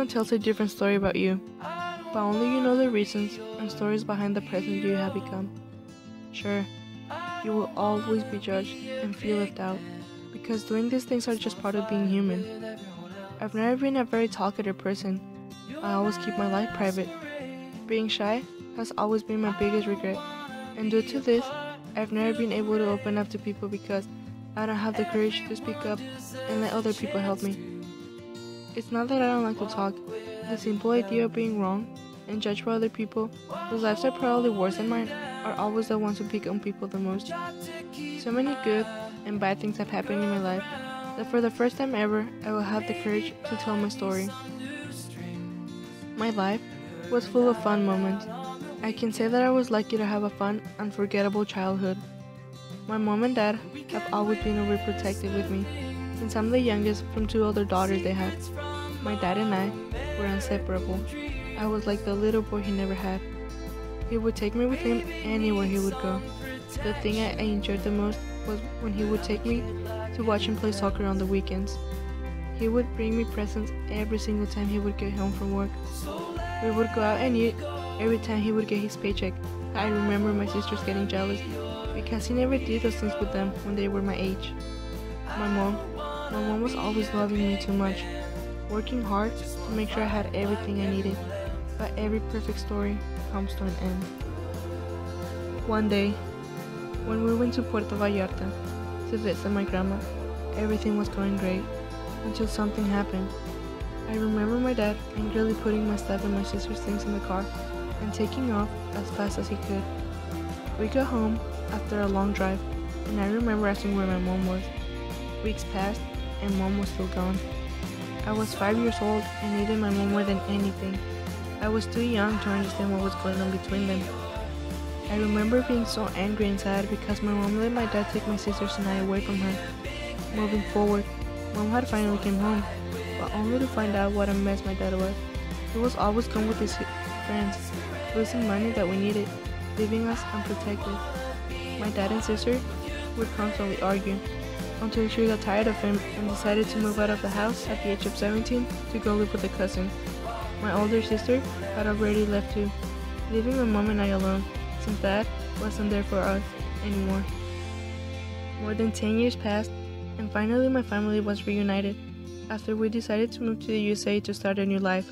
Everyone tells a different story about you, but only you know the reasons and stories behind the person you have become. Sure, you will always be judged and feel left out, because doing these things are just part of being human. I've never been a very talkative person. I always keep my life private. Being shy has always been my biggest regret, and due to this, I've never been able to open up to people because I don't have the courage to speak up and let other people help me. It's not that I don't like to talk. The simple idea of being wrong and judged by other people whose lives are probably worse than mine are always the ones who pick on people the most. So many good and bad things have happened in my life that for the first time ever I will have the courage to tell my story. My life was full of fun moments. I can say that I was lucky to have a fun, unforgettable childhood. My mom and dad have always been overprotective with me, since I'm the youngest from 2 older daughters they had. My dad and I were inseparable. I was like the little boy he never had. He would take me with him anywhere he would go. The thing I enjoyed the most was when he would take me to watch him play soccer on the weekends. He would bring me presents every single time he would get home from work. We would go out and eat every time he would get his paycheck. I remember my sisters getting jealous because he never did those things with them when they were my age. My mom was always loving me too much, working hard to make sure I had everything I needed, but every perfect story comes to an end. One day, when we went to Puerto Vallarta to visit my grandma, everything was going great until something happened. I remember my dad angrily putting my stuff and my sister's things in the car and taking off as fast as he could. We got home after a long drive, and I remember asking where my mom was. Weeks passed, and mom was still gone. I was 5 years old and needed my mom more than anything. I was too young to understand what was going on between them. I remember being so angry and sad because my mom let my dad take my sisters and I away from her. Moving forward, mom had finally came home, but only to find out what a mess my dad was. He was always gone with his friends, losing money that we needed, leaving us unprotected. My dad and sister would constantly argue, until she got tired of him and decided to move out of the house at the age of 17 to go live with a cousin. My older sister had already left too, leaving my mom and I alone, since dad wasn't there for us anymore. More than 10 years passed, and finally my family was reunited after we decided to move to the USA to start a new life.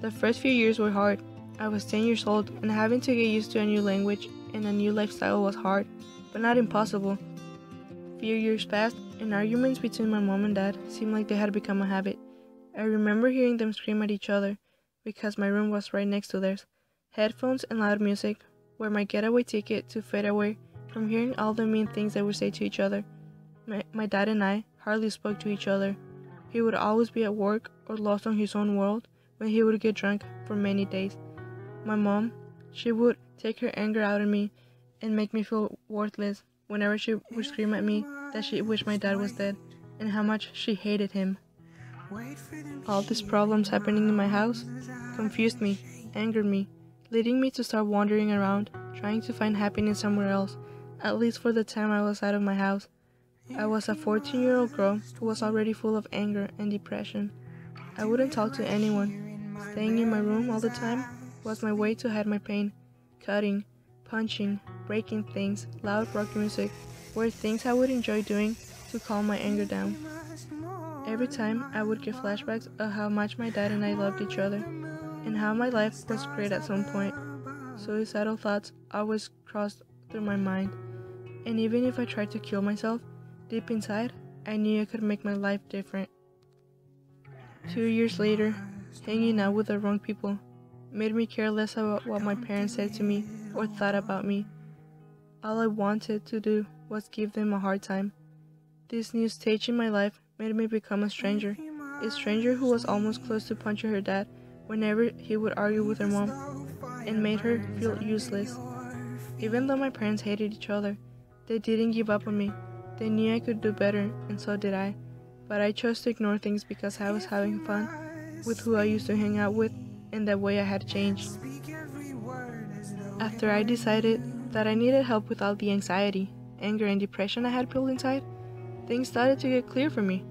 The first few years were hard. I was 10 years old, and having to get used to a new language and a new lifestyle was hard, but not impossible. Few years passed, and arguments between my mom and dad seemed like they had become a habit. I remember hearing them scream at each other, because my room was right next to theirs. Headphones and loud music were my getaway ticket to fade away from hearing all the mean things they would say to each other. My dad and I hardly spoke to each other. He would always be at work or lost on his own world when he would get drunk for many days. My mom, she would take her anger out on me and make me feel worthless whenever she would scream at me that she wished my dad was dead and how much she hated him. All these problems happening in my house confused me, angered me, leading me to start wandering around, trying to find happiness somewhere else, at least for the time I was out of my house. I was a 14-year-old girl who was already full of anger and depression. I wouldn't talk to anyone. Staying in my room all the time was my way to hide my pain. Cutting, punching, breaking things, loud rock music were things I would enjoy doing to calm my anger down. Every time I would get flashbacks of how much my dad and I loved each other, and how my life was great at some point. Suicidal thoughts always crossed through my mind, and even if I tried to kill myself, deep inside, I knew I could make my life different. 2 years later, hanging out with the wrong people made me care less about what my parents said to me or thought about me. All I wanted to do was give them a hard time. This new stage in my life made me become a stranger who was almost close to punching her dad whenever he would argue with her mom, and made her feel useless. Even though my parents hated each other, they didn't give up on me. They knew I could do better, and so did I. But I chose to ignore things because I was having fun with who I used to hang out with, and that way I had changed. After I decided that I needed help with all the anxiety, anger, and depression I had built inside, things started to get clear for me.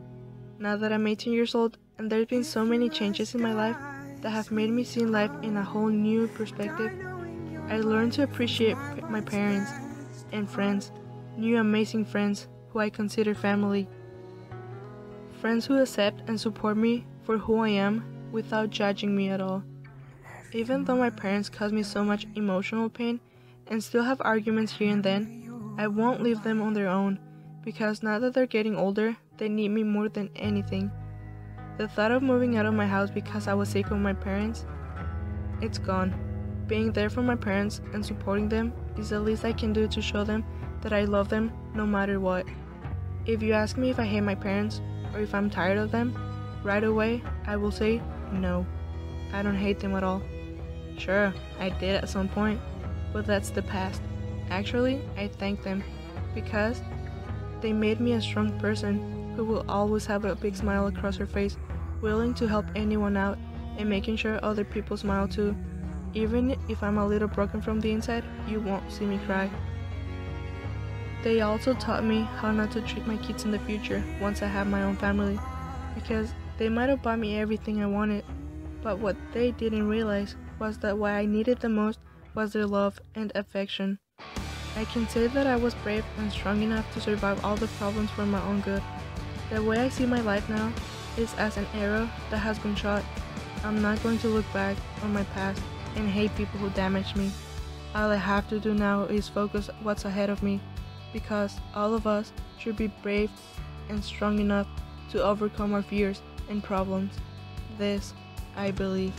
Now that I'm 18 years old and there's been so many changes in my life that have made me see life in a whole new perspective. I learned to appreciate my parents and friends, new amazing friends who I consider family. Friends who accept and support me for who I am without judging me at all. Even though my parents caused me so much emotional pain and still have arguments here and then, I won't leave them on their own, because now that they're getting older, they need me more than anything. The thought of moving out of my house because I was sick of my parents, it's gone. Being there for my parents and supporting them is the least I can do to show them that I love them no matter what. If you ask me if I hate my parents or if I'm tired of them, right away I will say no. I don't hate them at all. Sure, I did at some point, but that's the past. Actually, I thank them because they made me a strong person who will always have a big smile across her face, willing to help anyone out and making sure other people smile too. Even if I'm a little broken from the inside, you won't see me cry. They also taught me how not to treat my kids in the future once I have my own family, because they might have bought me everything I wanted, but what they didn't realize was that what I needed the most was their love and affection. I can say that I was brave and strong enough to survive all the problems for my own good. The way I see my life now is as an arrow that has been shot. I'm not going to look back on my past and hate people who damaged me. All I have to do now is focus what's ahead of me, because all of us should be brave and strong enough to overcome our fears and problems. This, I believe.